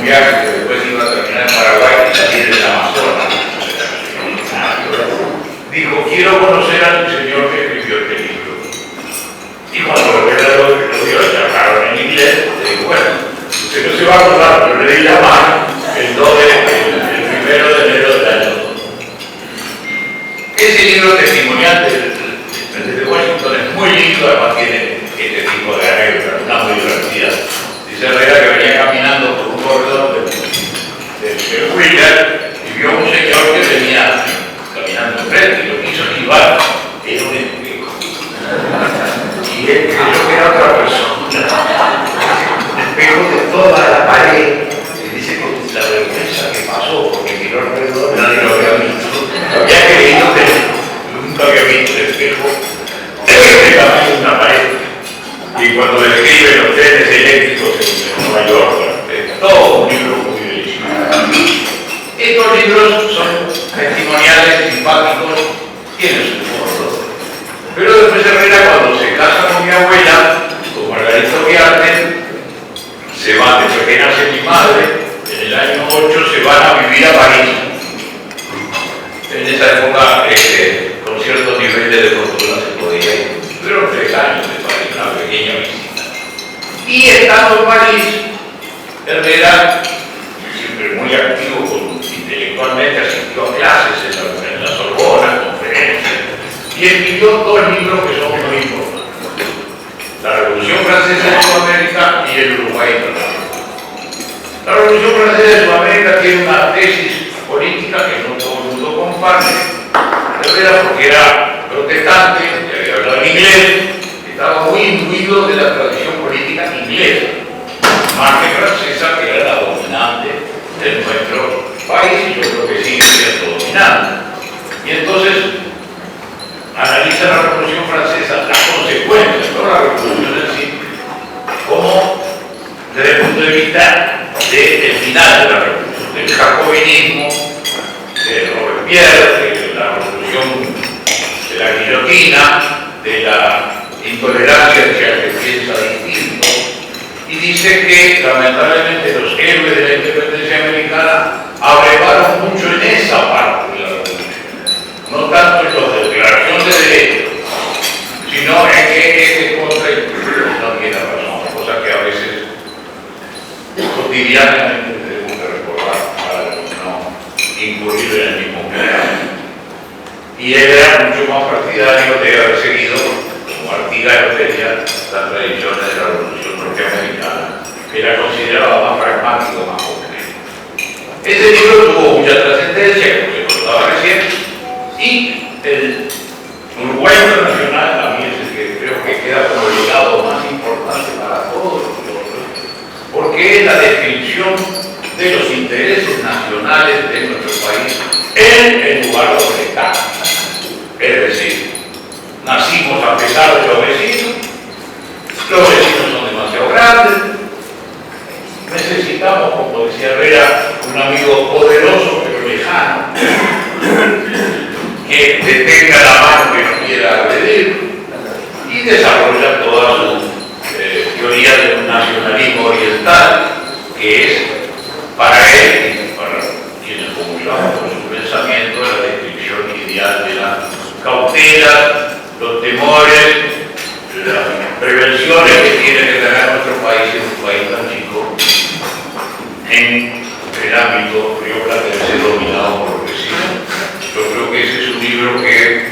viaje que después iba a terminar en Paraguay y salir del Amazonas. Dijo, quiero conocer al señor que escribió este libro. Y cuando lo dio, charlaron en inglés, le digo, bueno, usted no se va a acordar, yo le di la mano el 1 de enero del año 2000. Ese libro testimonial desde Washington es muy lindo, además tiene este tipo de anécdotas, una muy divertida. Dice Herrera que venía caminando por un corredor del Wheeler y vio a un señor que venía caminando enfrente y lo quiso esquivar. Era un espejo. Y él creyó que era otra persona. Un espejo de toda la pared. Y dice con la vergüenza que pasó, porque miró alrededor y nadie lo había visto. Había creído que nunca había visto el espejo de tamaño de una pared. Y cuando describe los trenes eléctricos en Nueva York, todo un libro muy delicioso. Estos libros son testimoniales, simpáticos, tienen su humor. Pero después Herrera, cuando se casa con mi abuela, con Margarita Viarte, se van, después que nace mi madre, en el año 8 se van a vivir a París. En esa época, con ciertos niveles de fortuna se podía ir. Fueron 3 años de París, una pequeña visita. Y estando en París, Herrera, siempre muy activo intelectualmente, asistió a clases en la Sorbona, conferencias, y escribió 2 libros que son muy importantes: La Revolución Francesa de Sudamérica y el Uruguay Internacional. La Revolución Francesa de Sudamérica tiene una tesis política que no todo el mundo comparte. Herrera, porque era protestante, que había hablado en inglés, estaba muy imbuido de la tradición política inglesa, más que francesa, que era la dominante de nuestro país, y yo creo que sigue siendo dominante. Y entonces analiza la Revolución Francesa, las consecuencias, no la revolución en sí, como desde el punto de vista del final de la revolución, del jacobinismo, de Robespierre, de la revolución de la guillotina, de la intolerancia hacia el que piensa distinto, y dice que lamentablemente los héroes de la independencia americana abrevaron mucho en esa parte de la revolución, no tanto en la declaración de derechos, sino en que contra no tiene razón, cosa que a veces cotidianamente tenemos que recordar para no incurrir en el mismo pecado. Y él era mucho más partidario de haber seguido, como Artigas tenía, las tradiciones de la revolución norteamericana, que la consideraba más pragmático, más complejo. Ese libro tuvo mucha trascendencia, como se contaba recién, y el Uruguay Internacional también es el que creo que queda como el legado más importante para todos nosotros, porque es la descripción de los intereses nacionales de nuestro país en el lugar donde está. Es decir, nacimos a pesar de los vecinos son demasiado grandes, necesitamos, como decía Herrera, un amigo poderoso pero lejano, que detenga la mano que no quiera agredir, y desarrolla toda su teoría de un nacionalismo oriental, que es para él y para quienes comulgamos con su pensamiento la descripción ideal de la cautela, los temores, las prevenciones que tiene que tener nuestro país, en un país tan chico, en el ámbito rioplatense dominado por los vecinos. Yo creo que ese es un libro que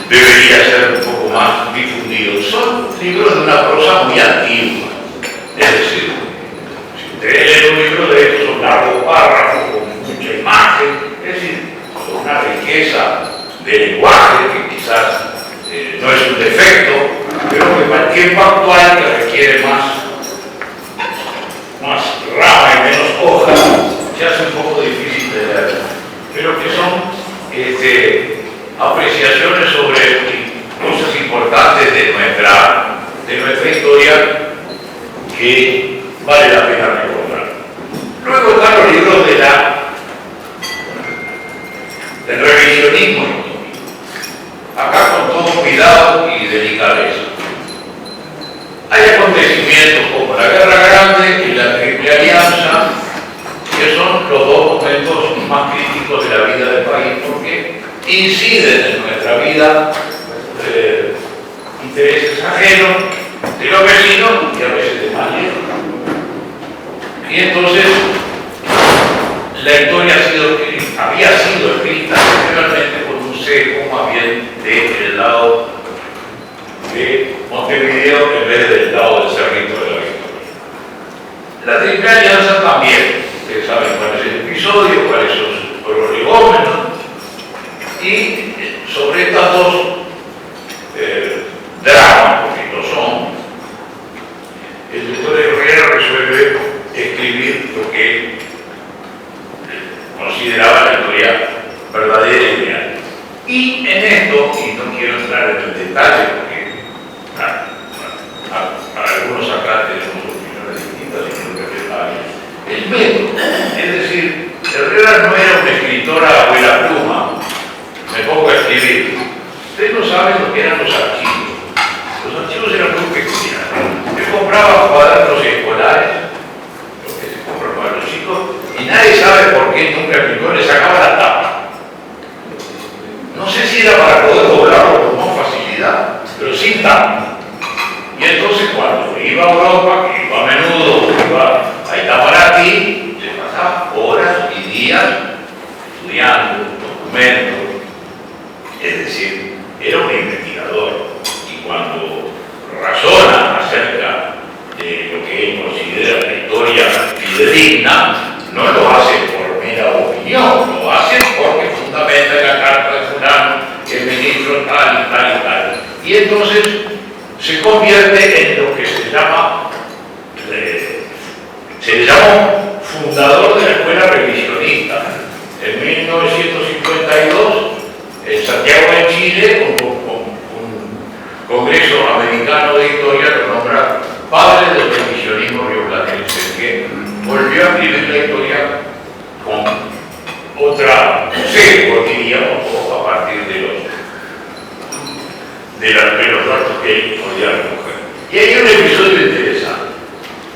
debería ser un poco más difundido. Son libros de una prosa muy antigua, es decir, si ustedes leen un libro de estos, son largos párrafos con mucha imagen, es decir, con una riqueza de lenguaje que quizás no es un defecto, pero que para el tiempo actual, que requiere más rama y menos hoja, se hace un poco difícil de leer, pero que son apreciaciones sobre cosas importantes de nuestra historia que vale la pena recordar. Luego están los libros del revisionismo económico. Acá con todo cuidado y delicadeza. Hay acontecimientos que son los dos momentos más críticos de la vida del país, porque inciden en nuestra vida intereses ajenos de los vecinos y a veces de más lejos. Y entonces la historia había sido escrita generalmente con un sesgo más bien del lado de Montevideo en vez del lado del Cerrito de la Victoria. La Triple Alianza también, ustedes saben cuál es el episodio, cuáles son sus prolegómenos, y sobre estas dos dramas, porque lo son, el doctor Herrera resuelve escribir lo que él consideraba la historia verdadera y real. Y en esto, y no quiero entrar en el detalle porque para algunos acá tenemos opiniones distintas y creo que es el método. Es decir, Herrera no era un escritor a abuela pluma, me pongo a escribir. Ustedes no saben lo que eran los archivos. Los archivos eran muy pequeños. Yo compraba cuadernos escolares, lo que se compra para los chicos, y nadie sabe por qué nunca aplicó, le sacaba la tapa. No sé si era para poder doblarlo con más facilidad, pero sin tapa. Y entonces cuando iba a Europa, que iba a menudo, iba a Itamarati, se pasaba horas y días estudiando documentos. Es decir, era un investigador. Y cuando razona acerca de lo que él considera la historia fidedigna, no lo hace por mera opinión, lo hace porque fundamenta la carta de fulano, que el ministro tal y tal y tal. Y entonces se convierte en lo que se le llamó fundador de la escuela revisionista. En 1952, en Santiago de Chile, un congreso americano de historia lo nombra padre del revisionismo rioplatense, que volvió a escribir la historia con otra sesgo, diríamos, a partir de los datos que él podía recoger. Y hay un episodio interesante.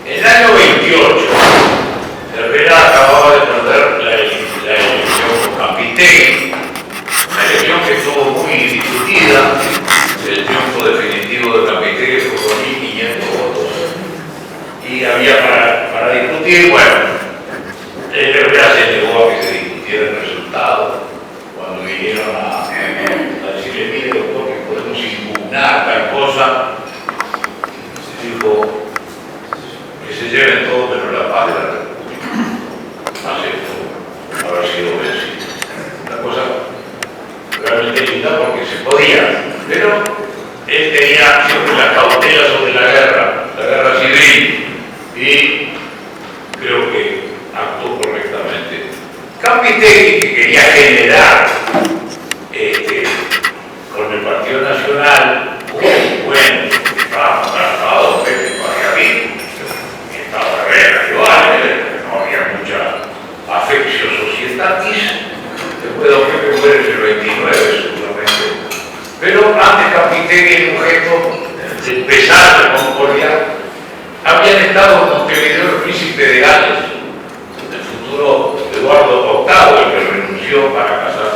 En el año 28, Herrera acababa de perder la elección con Campitegui, una elección que estuvo muy discutida. El triunfo definitivo de Campitegui fue con 1.500 votos. Y había para discutir, bueno, Herrera se negó a que se discutiera el resultado. Cuando vinieron a decirle, mire doctor, que podemos impugnar tal cosa, se dijo que se lleven todo menos la paz de la República. Acepto haber sido vencido. Una cosa realmente linda porque se podía, pero él tenía siempre la cautela sobre la guerra civil, y creo que actuó correctamente. Campitegui, que quería generar con el Partido Nacional un buen tratado de Parravit, que estaba Herrera igual, no había mucha afección societatis. Después de Pepe muere en el 29 seguramente, pero antes Campitegui, en un gesto de pesar de concordia, habían estado en Montevideo el príncipe de Gales, el futuro Eduardo VIII, el que renunció para casarse